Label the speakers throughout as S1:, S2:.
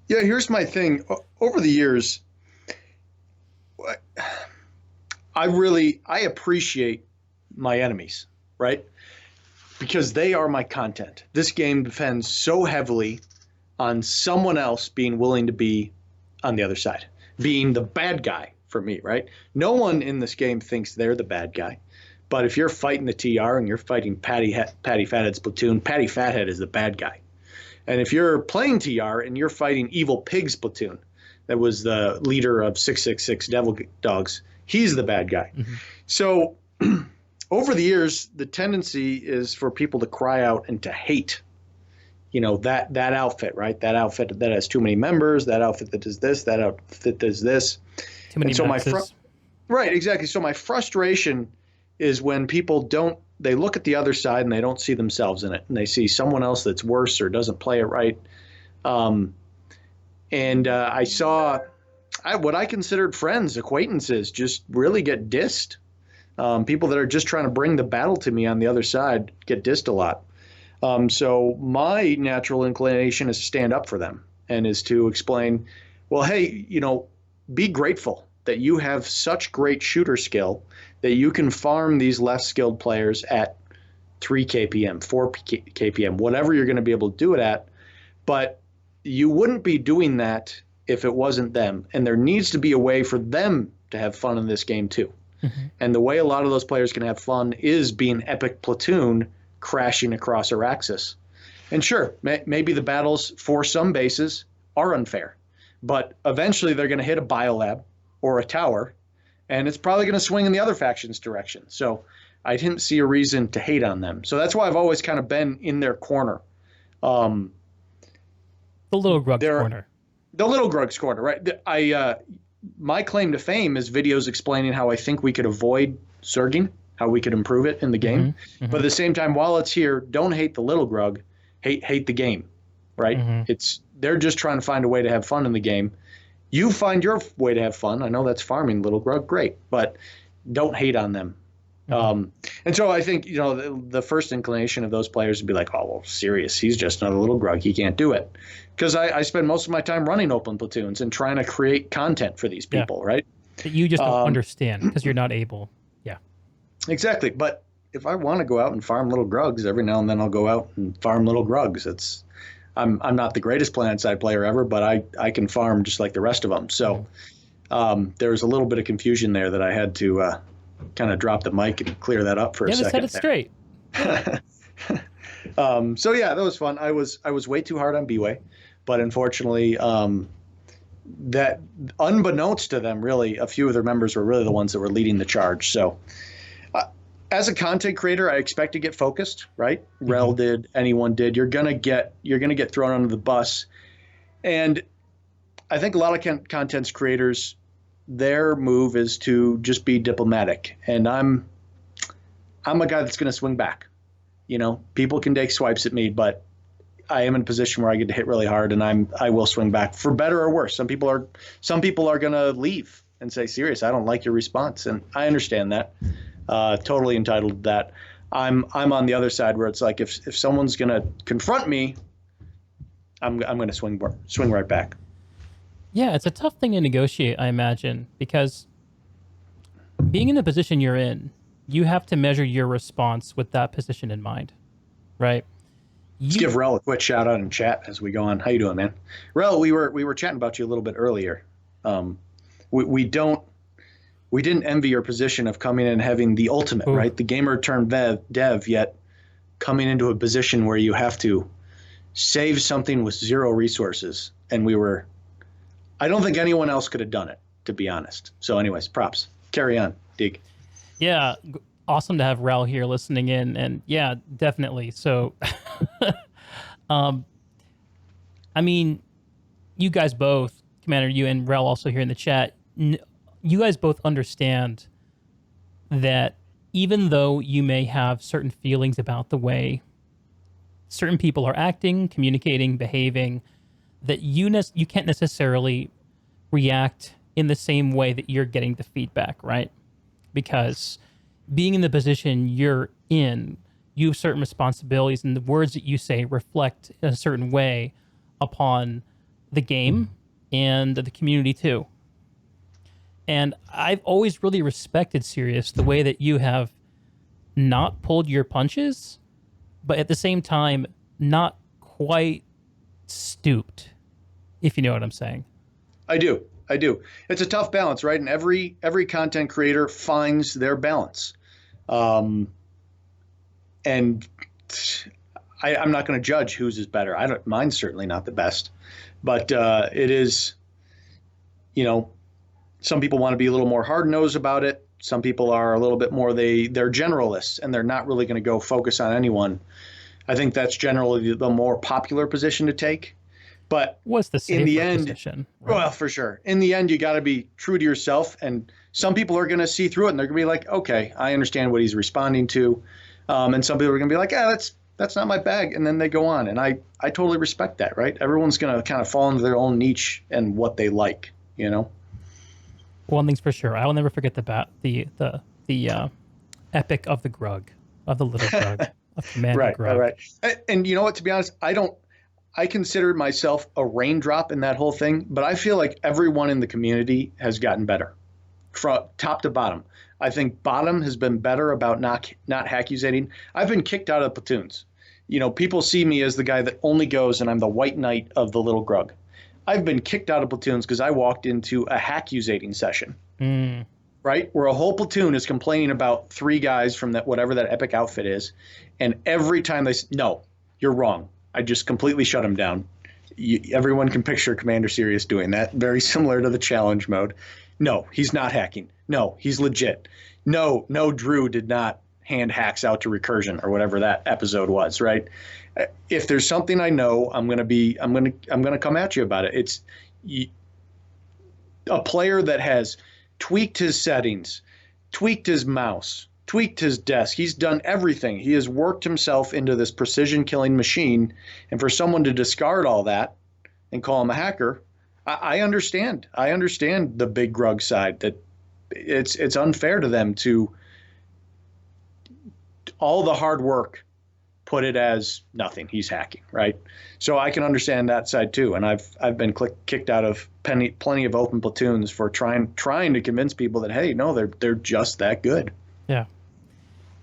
S1: Yeah, here's my thing. Over the years, I appreciate my enemies, right? Because they are my content. This game depends so heavily on someone else being willing to be on the other side, being the bad guy for me, right? No one in this game thinks they're the bad guy. But if you're fighting the TR and you're fighting Patty Fathead's platoon, Patty Fathead is the bad guy. And if you're playing TR and you're fighting Evil Pig's platoon, that was the leader of 666 Devil Dogs, he's the bad guy. Mm-hmm. So over the years, the tendency is for people to cry out and to hate, that outfit, right? That outfit that has too many members, that outfit that does this, that outfit does this.
S2: Too many maxes.
S1: Right, exactly. So my frustration is when people they look at the other side and they don't see themselves in it, and they see someone else that's worse or doesn't play it right. I saw what I considered friends, acquaintances, just really get dissed. People that are just trying to bring the battle to me on the other side get dissed a lot. So my natural inclination is to stand up for them and is to explain, well, hey, be grateful that you have such great shooter skill that you can farm these less skilled players at 3 kpm, 4 kpm, whatever you're going to be able to do it at. But you wouldn't be doing that if it wasn't them. And there needs to be a way for them to have fun in this game too. Mm-hmm. And the way a lot of those players can have fun is being epic platoon crashing across Araxis. And sure, maybe the battles for some bases are unfair, but eventually they're going to hit a biolab or a tower, and it's probably going to swing in the other faction's direction. So I didn't see a reason to hate on them. So that's why I've always kind of been in their corner.
S2: The little Grug's corner.
S1: The little Grug's corner, right? My claim to fame is videos explaining how I think we could avoid Zerging, how we could improve it in the game. Mm-hmm, mm-hmm. But at the same time, while it's here, don't hate the little Grug, hate the game, right? Mm-hmm. They're just trying to find a way to have fun in the game. You find your way to have fun. I know that's farming, little Grug, great, but don't hate on them. Mm-hmm. And so I think, the first inclination of those players would be like, oh, well, Cyrious, he's just another little Grug. He can't do it. Because I spend most of my time running open platoons and trying to create content for these people, right?
S2: That you just don't understand because you're not able. Yeah.
S1: Exactly. But if I want to go out and farm little Grugs, every now and then I'll go out and farm little Grugs. I'm not the greatest PlanetSide player ever, but I can farm just like the rest of them. So there was a little bit of confusion there that I had to kind of drop the mic and clear that up for a second.
S2: Yeah, just set it straight.
S1: So yeah, that was fun. I was way too hard on BWAE, but unfortunately, that unbeknownst to them, really, a few of their members were really the ones that were leading the charge. So as a content creator, I expect to get focused, right? Mm-hmm. Rel did, anyone did. You're gonna get thrown under the bus, and I think a lot of content creators, their move is to just be diplomatic, and I'm a guy that's gonna swing back. People can take swipes at me, but I am in a position where I get to hit really hard, and I will swing back for better or worse. Some people are gonna leave and say, "Cyrious, I don't like your response," and I understand that. Totally entitled to that. I'm on the other side where it's like if someone's gonna confront me, I'm gonna swing right back.
S2: Yeah, it's a tough thing to negotiate, I imagine, because being in the position you're in, you have to measure your response with that position in mind, right?
S1: Let's give Rel a quick shout out in chat as we go on. How you doing, man? Rel, we were chatting about you a little bit earlier. We didn't envy your position of coming in and having the ultimate, right? The gamer turned dev, yet coming into a position where you have to save something with zero resources. And I don't think anyone else could have done it, to be honest. So anyways, props. Carry on, Dig.
S2: Yeah, awesome to have Rel here listening in. And yeah, definitely. So, I mean, you guys both, Commander, you and Rel also here in the chat, you guys both understand that even though you may have certain feelings about the way certain people are acting, communicating, behaving, that you can't necessarily react in the same way that you're getting the feedback, right? Because being in the position you're in, you have certain responsibilities, and the words that you say reflect in a certain way upon the game and the community too. And I've always really respected Cyrious, the way that you have not pulled your punches, but at the same time, not quite stooped, if you know what I'm saying.
S1: I do. It's a tough balance, right? And every content creator finds their balance. And I'm not going to judge whose is better. Mine's certainly not the best, but it is, some people want to be a little more hard-nosed about it. Some people are a little bit more, they're generalists and they're not really going to go focus on anyone. I think that's generally the more popular position to take. But
S2: what's the safer
S1: in the end,
S2: position? Right?
S1: Well, for sure. In the end, you got to be true to yourself. And some people are going to see through it and they're going to be like, okay, I understand what he's responding to. And some people are going to be like, that's not my bag. And then they go on. And I totally respect that, right? Everyone's going to kind of fall into their own niche and what they like,
S2: One thing's for sure. I will never forget the epic of the Grug, of the little Grug, of Commander Grug.
S1: Right. And you know what, to be honest, I consider myself a raindrop in that whole thing, but I feel like everyone in the community has gotten better from top to bottom. I think bottom has been better about not hackusating. I've been kicked out of platoons. People see me as the guy that only goes and I'm the white knight of the little Grug. I've been kicked out of platoons because I walked into a hackusating session, right? Where a whole platoon is complaining about 3 guys from whatever that epic outfit is. And every time they say, no, you're wrong. I just completely shut him down. Everyone can picture Commander Cyrious doing that. Very similar to the challenge mode. No, he's not hacking. No, he's legit. No, Drew did not hand hacks out to recursion or whatever that episode was, right? If there's something I know, I'm going to come at you about it. It's a player that has tweaked his settings, tweaked his mouse, tweaked his desk. He's done everything. He has worked himself into this precision killing machine. And for someone to discard all that and call him a hacker, I understand. I understand the big Grug side, that it's unfair to them to all the hard work, put it as nothing. He's hacking, right? So I can understand that side too. And I've been kicked out of plenty of open platoons for trying to convince people that, hey, no, they're just that good.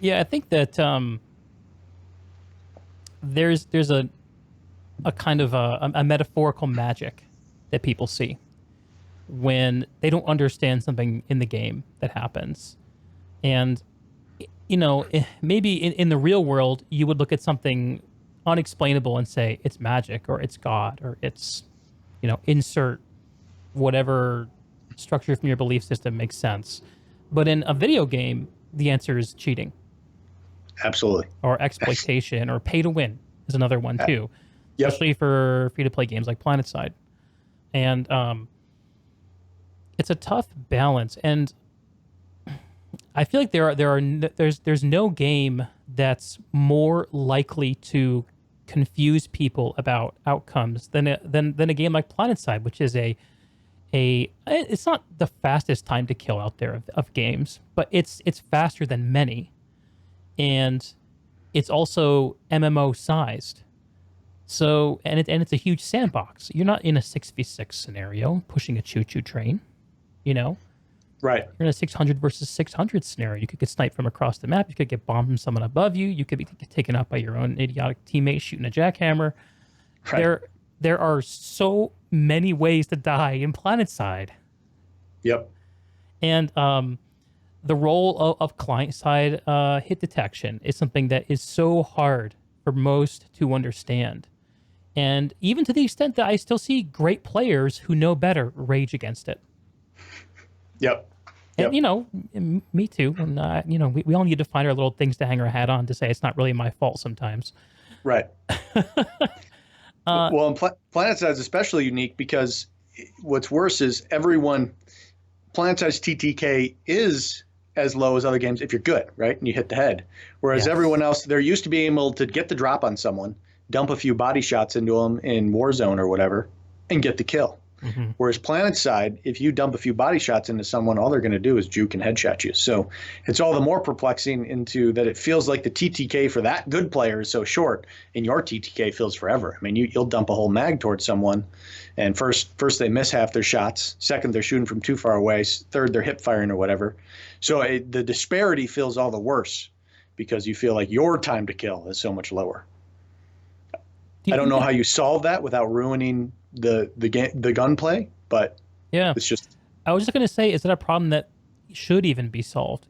S2: Yeah, I think that there's a kind of a metaphorical magic that people see when they don't understand something in the game that happens. And, maybe in the real world, you would look at something unexplainable and say it's magic or it's God or it's, insert whatever structure from your belief system makes sense. But in a video game, the answer is cheating.
S1: Absolutely.
S2: Or exploitation or pay to win is another one too.
S1: Yep.
S2: Especially for free-to-play games like Planetside. And it's a tough balance. And I feel like there's no game that's more likely to confuse people about outcomes than a game like Planetside, which is it's not the fastest time to kill out there of games, but it's faster than many, and it's also MMO sized. So and it's a huge sandbox. You're not in a 6v6 scenario pushing a choo-choo train,
S1: Right.
S2: You're in a 600 versus 600 scenario. You could get sniped from across the map. You could get bombed from someone above you. You could be taken out by your own idiotic teammate shooting a jackhammer. Right. There are so many ways to die in Planetside.
S1: Yep.
S2: And the role of client-side hit detection is something that is so hard for most to understand. And even to the extent that I still see great players who know better rage against it.
S1: Yep.
S2: And, me too. And, we all need to find our little things to hang our hat on to say it's not really my fault sometimes.
S1: Right. Well, and Planetside is especially unique because what's worse is Planetside TTK is as low as other games if you're good, right? And you hit the head. Whereas everyone else, they're used to being able to get the drop on someone, dump a few body shots into them in Warzone or whatever, and get the kill.
S2: Mm-hmm.
S1: Whereas PlanetSide, if you dump a few body shots into someone, all they're going to do is juke and headshot you. So it's all the more perplexing into that it feels like the TTK for that good player is so short, and your TTK feels forever. I mean, you'll dump a whole mag towards someone, and first they miss half their shots. Second, they're shooting from too far away. Third, they're hip firing or whatever. So the disparity feels all the worse because you feel like your time to kill is so much lower. I don't know how you solve that without ruining the gunplay, but
S2: yeah,
S1: it's just.
S2: I was just going to say, is that a problem that should even be solved?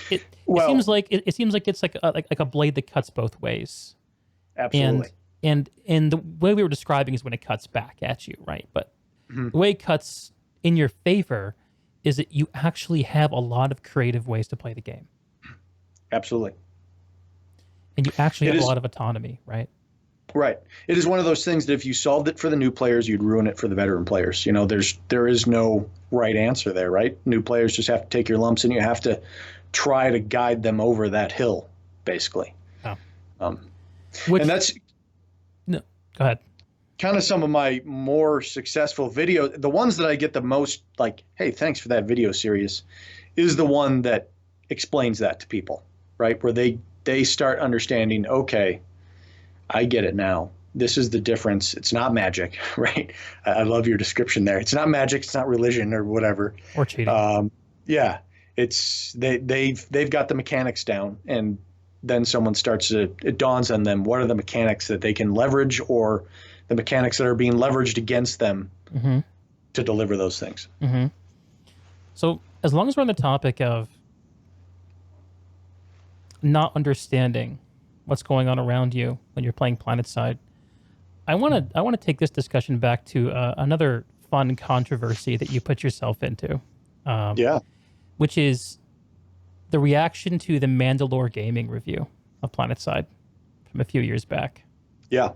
S2: It seems like it's like a blade that cuts both ways.
S1: Absolutely.
S2: And the way we were describing is when it cuts back at you, right? But the way it cuts in your favor is that you actually have a lot of creative ways to play the game. Absolutely. And you actually have a lot of autonomy, right?
S1: Right. It is one of those things that if you solved it for the new players, you'd ruin it for the veteran players. There is no right answer there, right? New players just have to take your lumps, and you have to try to guide them over that hill, basically.
S2: Oh.
S1: And that's
S2: no. Go ahead.
S1: Kind of some of my more successful videos. The ones that I get the most, like, hey, thanks for that video, Cyrious, is the one that explains that to people, right? Where they start understanding, okay, I get it now. This is the difference. It's not magic, right? I love your description there. It's not magic. It's not religion or whatever.
S2: Or cheating.
S1: Yeah, it's they've got the mechanics down, and then someone it dawns on them, what are the mechanics that they can leverage, or the mechanics that are being leveraged against them to deliver those things.
S2: Mm-hmm. So as long as we're on the topic of not understanding what's going on around you when you're playing PlanetSide, I want to take this discussion back to another fun controversy that you put yourself into. Which is the reaction to the MandaloreGaming review of PlanetSide from a few years back.
S1: Yeah.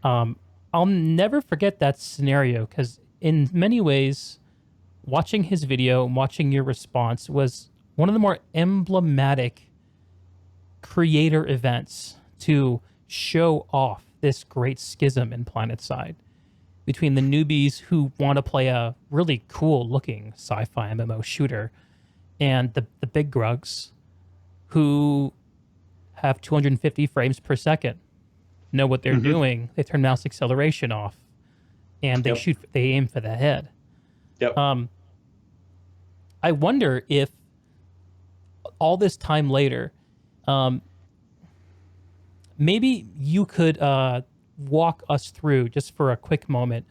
S2: I'll never forget that scenario because in many ways, watching his video and watching your response was one of the more emblematic creator events to show off this great schism in PlanetSide between the newbies who want to play a really cool looking sci-fi MMO shooter and the big grugs who have 250 frames per second, know what they're doing. They turn mouse acceleration off and they they aim for the head.
S1: Yep.
S2: I wonder if all this time later, maybe you could walk us through just for a quick moment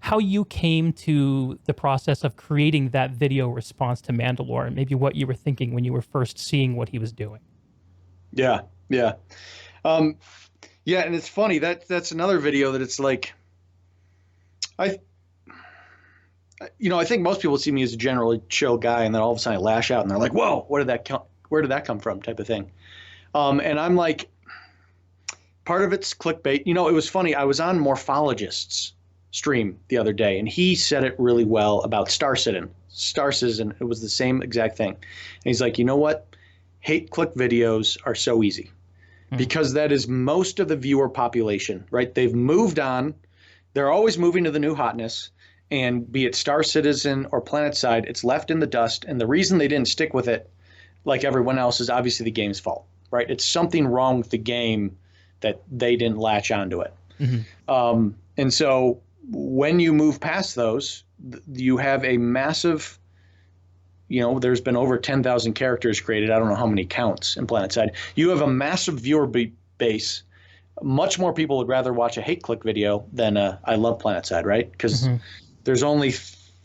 S2: how you came to the process of creating that video response to Mandalore, and maybe what you were thinking when you were first seeing what he was doing.
S1: Yeah. And it's funny that's another video that it's like, I think most people see me as a generally chill guy, and then all of a sudden I lash out and they're like, whoa, where did that come from type of thing. And I'm like, part of it's clickbait. It was funny. I was on Morphologist's stream the other day, and he said it really well about Star Citizen. It was the same exact thing. And he's like, you know what? Hate click videos are so easy because that is most of the viewer population, right? They've moved on. They're always moving to the new hotness. And be it Star Citizen or PlanetSide, it's left in the dust. And the reason they didn't stick with it like everyone else is obviously the game's fault, right? It's something wrong with the game that they didn't latch onto it. And so when you move past those, you have a massive, there's been over 10,000 characters created. I don't know how many counts in PlanetSide. You have a massive viewer base. Much more people would rather watch a hate click video than I love PlanetSide, right? Because there's only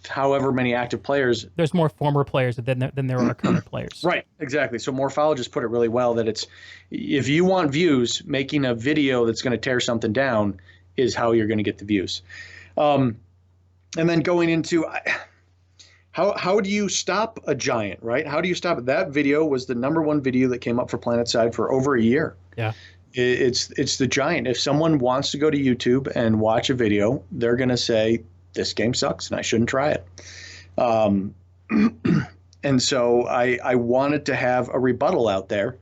S1: however many active players.
S2: There's more former players than there are current players. Right,
S1: exactly. So Morphologist put it really well that it's, if you want views, making a video that's going to tear something down is how you're going to get the views. And then going into how do you stop a giant, right? How do you stop it? That video was the #1 video that came up for PlanetSide for over a year.
S2: Yeah.
S1: It's the giant. If someone wants to go to YouTube and watch a video, they're going to say, this game sucks and I shouldn't try it. And so I wanted to have a rebuttal out there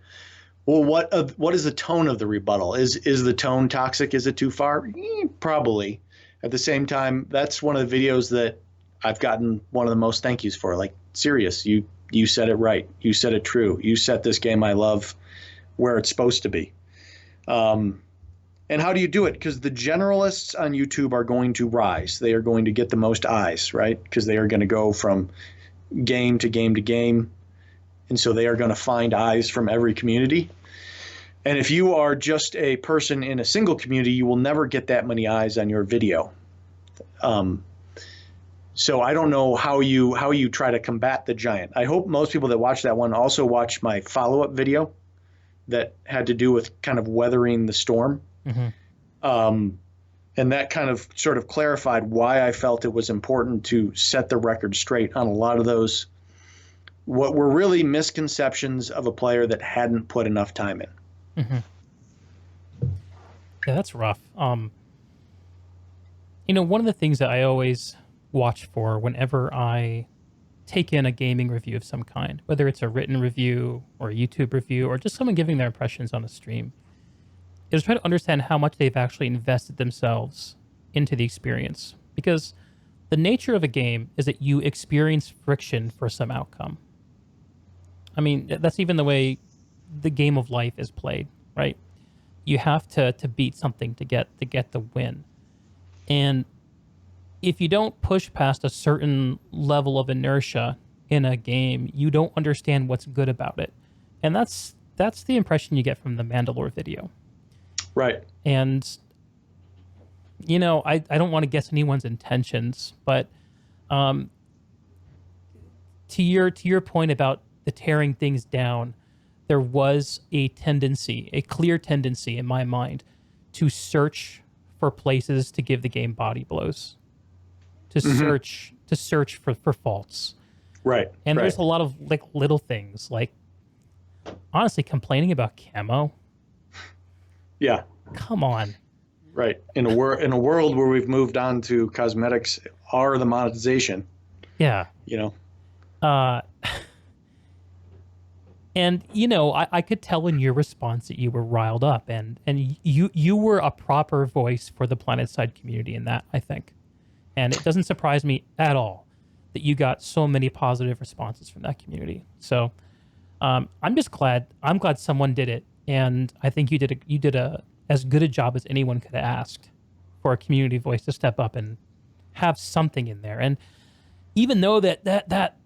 S1: Well, what is the tone of the rebuttal? Is the tone toxic? Is it too far? Probably. At the same time, that's one of the videos that I've gotten one of the most thank yous for. Like, Cyrious, you said it right. You said it true. You set this game I love where it's supposed to be. And how do you do it? Because the generalists on YouTube are going to rise. They are going to get the most eyes, right? Because they are going to go from game to game to game. And so they are going to find eyes from every community. And if you are just a person in a single community, you will never get that many eyes on your video. So I don't know how you try to combat the giant. I hope most people that watch that one also watch my follow-up video that had to do with kind of weathering the storm. Mm-hmm. And that kind of sort of clarified why I felt it was important to set the record straight on a lot of those, what were really misconceptions of a player that hadn't put enough time in.
S2: Mm-hmm. Yeah, that's rough. You know, one of the things that I always watch for whenever I take in a gaming review of some kind, whether it's a written review or a YouTube review or just someone giving their impressions on a stream, is try to understand how much they've actually invested themselves into the experience. Because the nature of a game is that you experience friction for some outcome. I mean, that's even the way the game of life is played, right? You have to beat something to get the win. And if you don't push past a certain level of inertia in a game, you don't understand what's good about it. And that's the impression you get from the Mandalore video.
S1: Right.
S2: And, you know, I don't want to guess anyone's intentions, but to your point about the tearing things down, there was a clear tendency in my mind to search for places to give the game body blows, to search for faults.
S1: Right.
S2: And there's a lot of like little things, like honestly complaining about camo.
S1: Yeah.
S2: Come on.
S1: Right. In a world where we've moved on to cosmetics are the monetization.
S2: Yeah.
S1: You know.
S2: And you know, I could tell in your response that you were riled up, and you were a proper voice for the Planetside community in that, I think. And it doesn't surprise me at all that you got so many positive responses from that community. So I'm glad someone did it, and I think you did as good a job as anyone could have asked for a community voice to step up and have something in there. And even though that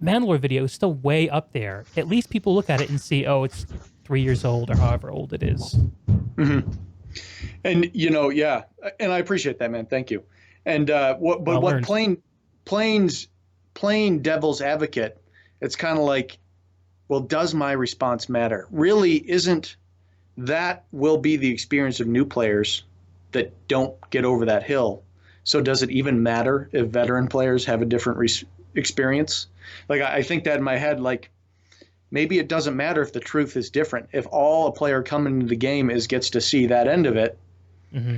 S2: Mandalore video is still way up there, at least people look at it and see, oh, it's 3 years old or however old it is.
S1: Mm-hmm. And you know, yeah, and I appreciate that, man. Thank you. And what plain devil's advocate, it's kind of like, well, does my response matter? Really isn't. That will be the experience of new players that don't get over that hill. So does it even matter if veteran players have a different experience? Like, I think that in my head, like, maybe it doesn't matter if the truth is different. If all a player coming into the game gets to see that end of it, mm-hmm.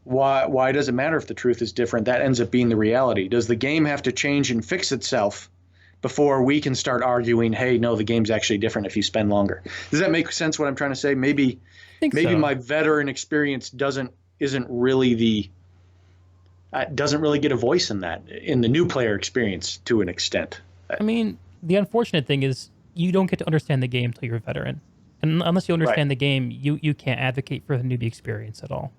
S1: why does it matter if the truth is different? That ends up being the reality. Does the game have to change and fix itself before we can start arguing, hey, no, the game's actually different if you spend longer? Does that make sense what I'm trying to say? Maybe so. My veteran experience doesn't really get a voice in the new player experience to an extent.
S2: I mean, the unfortunate thing is you don't get to understand the game till you're a veteran. And unless you understand the game, you can't advocate for the newbie experience at all.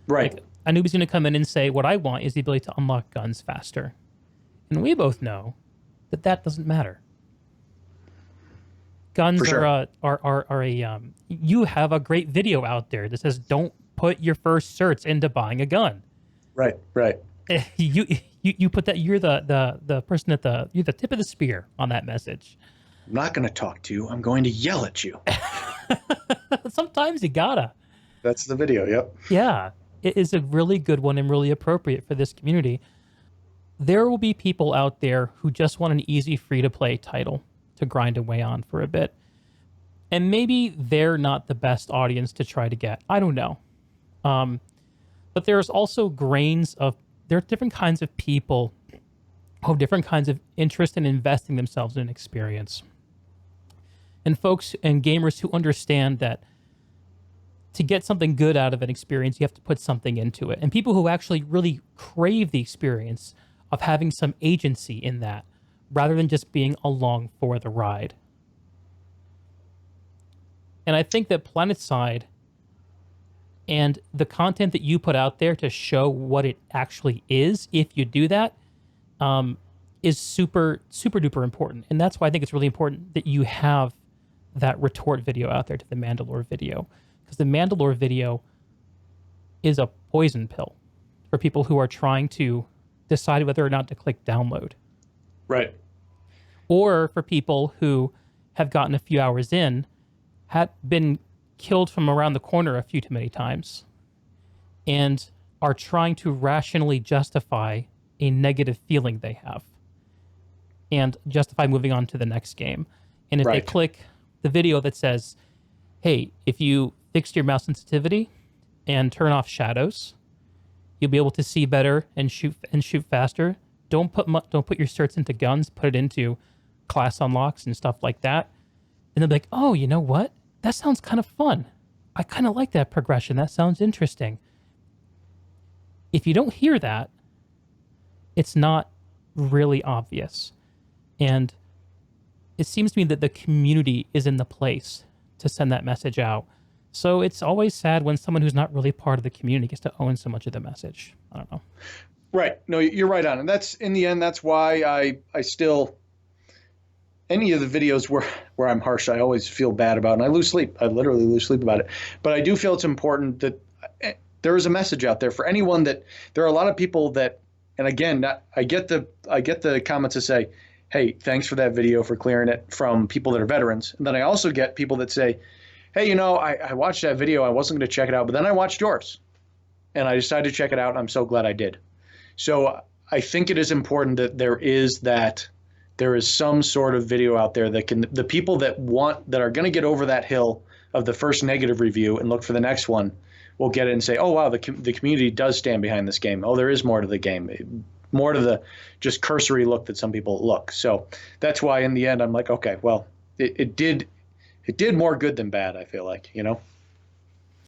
S1: Right.
S2: Like, a newbie's going to come in and say, what I want is the ability to unlock guns faster. And we both know that doesn't matter. Guns are a you have a great video out there that says don't put your first certs into buying a gun.
S1: Right.
S2: You put that, you're the person you're the tip of the spear on that message.
S1: I'm not going to talk to you. I'm going to yell at you.
S2: Sometimes you gotta.
S1: That's the video. Yep.
S2: Yeah, it is a really good one and really appropriate for this community. There will be people out there who just want an easy free-to-play title to grind away on for a bit. And maybe they're not the best audience to try to get. I don't know. But there's also there are different kinds of people who have different kinds of interest in investing themselves in an experience. and folks and gamers who understand that to get something good out of an experience, you have to put something into it. And people who actually really crave the experience of having some agency in that, rather than just being along for the ride. And I think that PlanetSide and the content that you put out there to show what it actually is, if you do that, is super, super duper important. And that's why I think it's really important that you have that retort video out there to the Mandalore video. Because the Mandalore video is a poison pill for people who are trying to decide whether or not to click download.
S1: Right.
S2: Or for people who have gotten a few hours in, had been killed from around the corner a few too many times, and are trying to rationally justify a negative feeling they have and justify moving on to the next game. And if they click the video that says, hey, if you fix your mouse sensitivity and turn off shadows, you'll be able to see better and shoot faster. Don't put your certs into guns, put it into class unlocks and stuff like that. And they'll be like, oh, you know what? That sounds kind of fun. I kind of like that progression. That sounds interesting. If you don't hear that, it's not really obvious. And it seems to me that the community is in the place to send that message out. So it's always sad when someone who's not really part of the community gets to own so much of the message. I don't know.
S1: Right. No, you're right on. And that's, in the end, that's why I still, any of the videos where I'm harsh, I always feel bad about, and I lose sleep. I literally lose sleep about it. But I do feel it's important that there is a message out there for anyone, that there are a lot of people that, and again, I get the comments that say, hey, thanks for that video, for clearing it, from people that are veterans. And then I also get people that say, hey, I watched that video. I wasn't going to check it out, but then I watched yours and I decided to check it out. And I'm so glad I did. So I think it is important that there is some sort of video out there that the people that are going to get over that hill of the first negative review and look for the next one will get it and say, oh, wow, the community does stand behind this game. Oh, there is more to the game, more to the just cursory look that some people look. So that's why in the end, I'm like, okay, well, it did more good than bad, I feel like,